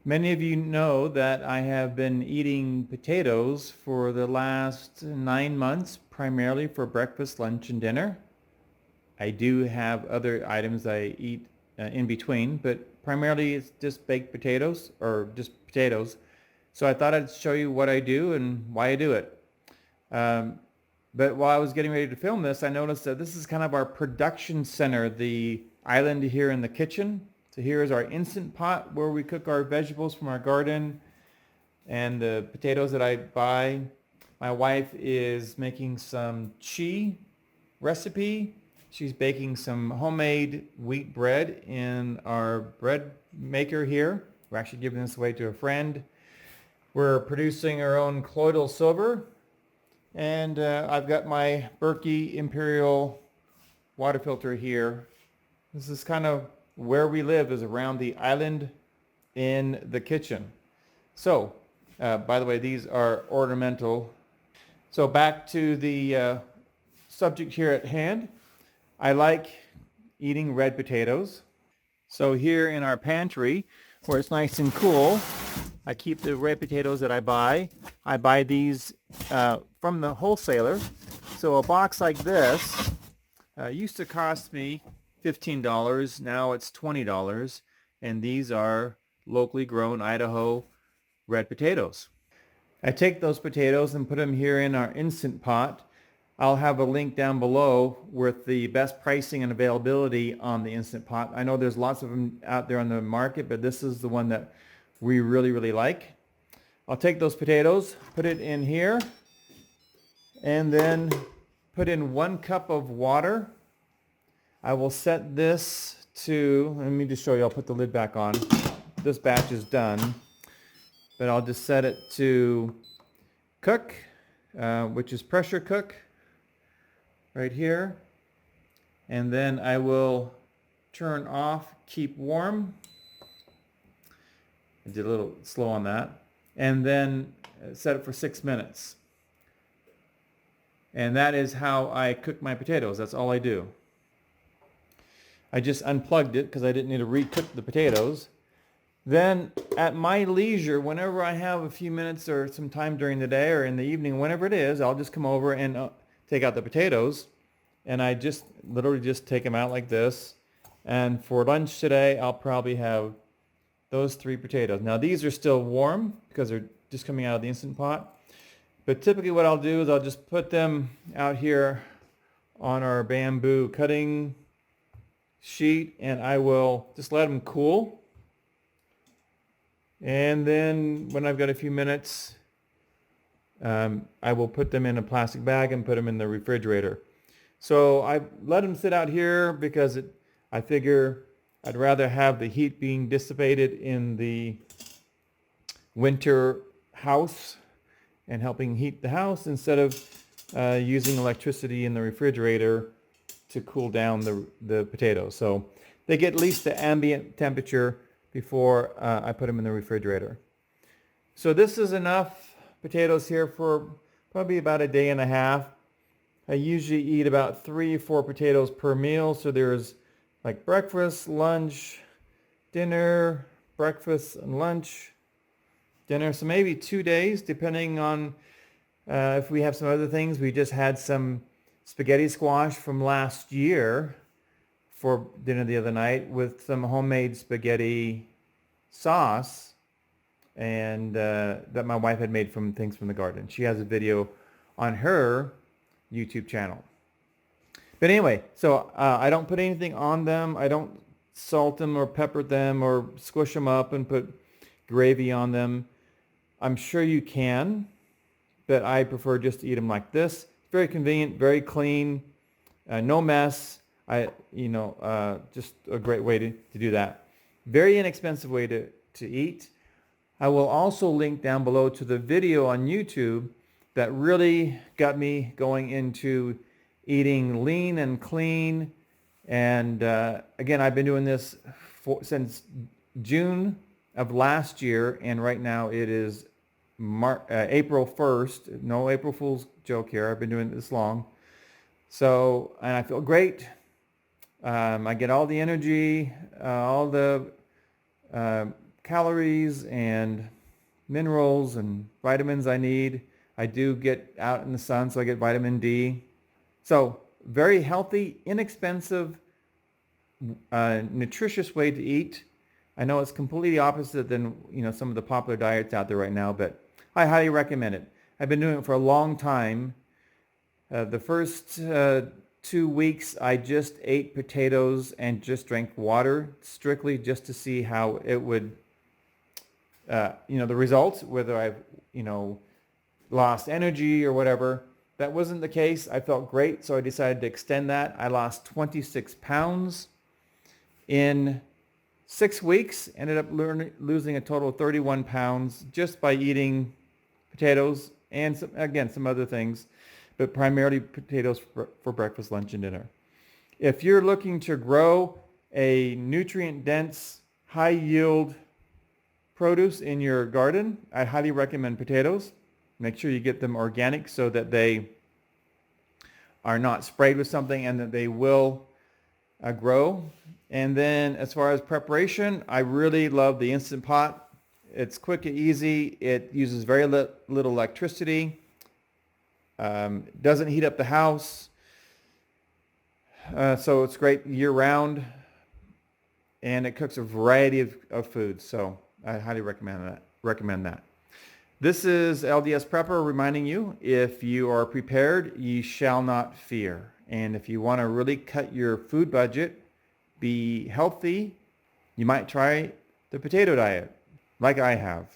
Many of you know that I have been eating potatoes for the last 9 months, primarily for breakfast, lunch, and dinner. I do have other items I eat in between, but primarily it's just baked potatoes or just potatoes. So I thought I'd show you what I do and why I do it. Um, but while I was getting ready to film this, I noticed that this is kind of our production center, the island here in the kitchen. So here is our instant pot where we cook our vegetables from our garden and the potatoes that I buy. My wife is making some chi recipe. She's baking some homemade wheat bread in our bread maker here. We're actually giving this away to a friend. We're producing our own colloidal silver. And I've got my Berkey Imperial water filter here. This is kind of where we live, is around the island in the kitchen. So, by the way, these are ornamental. So back to the subject here at hand. I like eating red potatoes. So here in our pantry, where it's nice and cool, I keep the red potatoes that I buy. I buy these from the wholesaler. So a box like this used to cost me $15. Now it's $20. And these are locally grown Idaho red potatoes. I take those potatoes and put them here in our Instant Pot. I'll have a link down below with the best pricing and availability on the Instant Pot. I know there's lots of them out there on the market, but this is the one that we really, really like. I'll take those potatoes, put it in here, and then put in 1 cup of water. I will set this to, let me just show you, I'll put the lid back on. This batch is done, but I'll just set it to cook, which is pressure cook right here. And then I will turn off, keep warm. I did a little slow on that. And then set it for 6 minutes. And that is how I cook my potatoes. That's all I do. I just unplugged it because I didn't need to recook the potatoes. Then at my leisure, whenever I have a few minutes or some time during the day or in the evening, whenever it is, I'll just come over and take out the potatoes. And I just literally just take them out like this. And for lunch today, I'll probably have those 3 potatoes. Now these are still warm because they're just coming out of the Instant Pot. But typically what I'll do is I'll just put them out here on our bamboo cutting sheet and I will just let them cool. And then when I've got a few minutes, I will put them in a plastic bag and put them in the refrigerator. So I let them sit out here because I figure I'd rather have the heat being dissipated in the winter house and helping heat the house instead of using electricity in the refrigerator to cool down the potatoes. So they get at least the ambient temperature before I put them in the refrigerator. So this is enough potatoes here for probably about a day and a half. I usually eat about 3 or 4 potatoes per meal. So there's like breakfast, lunch, dinner, breakfast and lunch, dinner. So maybe 2 days, depending on if we have some other things. We just had some spaghetti squash from last year for dinner the other night with some homemade spaghetti sauce and that my wife had made from things from the garden. She has a video on her YouTube channel. But anyway, so I don't put anything on them. I don't salt them or pepper them or squish them up and put gravy on them. I'm sure you can, but I prefer just to eat them like this. Very convenient, very clean, no mess. Just a great way to do that. Very inexpensive way to eat. I will also link down below to the video on YouTube that really got me going into eating lean and clean. And again, I've been doing this since June of last year, and right now it is April 1st. No April Fool's joke here. I've been doing it this long. So, and I feel great. I get all the energy, all the calories and minerals and vitamins I need. I do get out in the sun, so I get vitamin D. So very healthy, inexpensive, nutritious way to eat. I know it's completely opposite than some of the popular diets out there right now, but I highly recommend it. I've been doing it for a long time. The first 2 weeks, I just ate potatoes and just drank water, strictly just to see how it would, the results, whether I've, lost energy or whatever. That wasn't the case. I felt great, so I decided to extend that. I lost 26 pounds in 6 weeks, ended up losing a total of 31 pounds just by eating potatoes and some other things, but primarily potatoes for breakfast, lunch, and dinner. If you're looking to grow a nutrient-dense, high-yield produce in your garden, I highly recommend potatoes. Make sure you get them organic so that they are not sprayed with something and that they will grow. And then as far as preparation, I really love the Instant Pot. It's quick and easy. It uses very little electricity. Doesn't heat up the house. So it's great year round. And it cooks a variety of foods. So I highly recommend that. This is LDS Prepper reminding you, if you are prepared, ye shall not fear. And if you want to really cut your food budget, be healthy, you might try the potato diet, like I have.